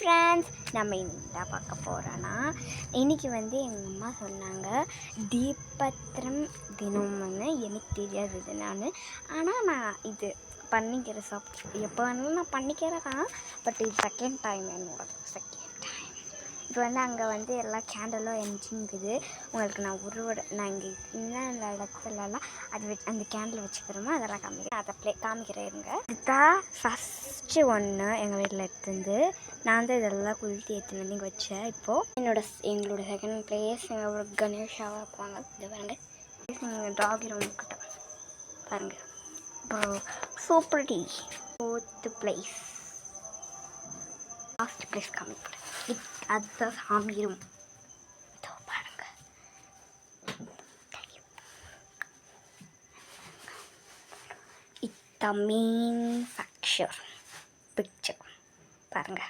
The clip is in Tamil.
ஃப்ரெண்ட்ஸ், நம்ம என்ன பார்க்க போகிறோன்னா, இன்றைக்கி வந்து எங்கள் அம்மா சொன்னாங்க தீபத்திரம் தினம்னு. எனக்கு தெரியாது இது ஆனால் நான் இது பண்ணிக்கிறேன். எப்போ வேணாலும் நான் பண்ணிக்கிறேன் தான். பட் இது செகண்ட் டைம், என்னோட செகண்ட் டைம். இப்போ வந்து அங்கே வந்து எல்லா கேண்டலும் எரிஞ்சிங்குது. உங்களுக்கு நான் இங்கே இன்னும் இடத்துலலாம் அந்த கேண்டில் வச்சுக்கிறோமோ அதெல்லாம் காமிக்கிறேன் இருங்க. இதுதான் ஃபஸ்ட்டு ஒன்று எங்கள் வீட்டில் எடுத்துருந்து. நான் தான் இதெல்லாம் குளித்து எடுத்துன்னு வந்து இங்கே வச்சேன். இப்போது எங்களோட செகண்ட் பிளேஸ் எங்கள் கணேஷாவாக இருப்பாங்க. இது பாருங்க, எங்கள் டாகி ரொம்ப கிட்ட பாருங்கள். இப்போ super tea. Fourth place, last place காமிக்கிறேன். அதுதான் சாமி ரூம். இதோ பாருங்க, இட்ஸ் த மெயின் பிக்சர் பாருங்க.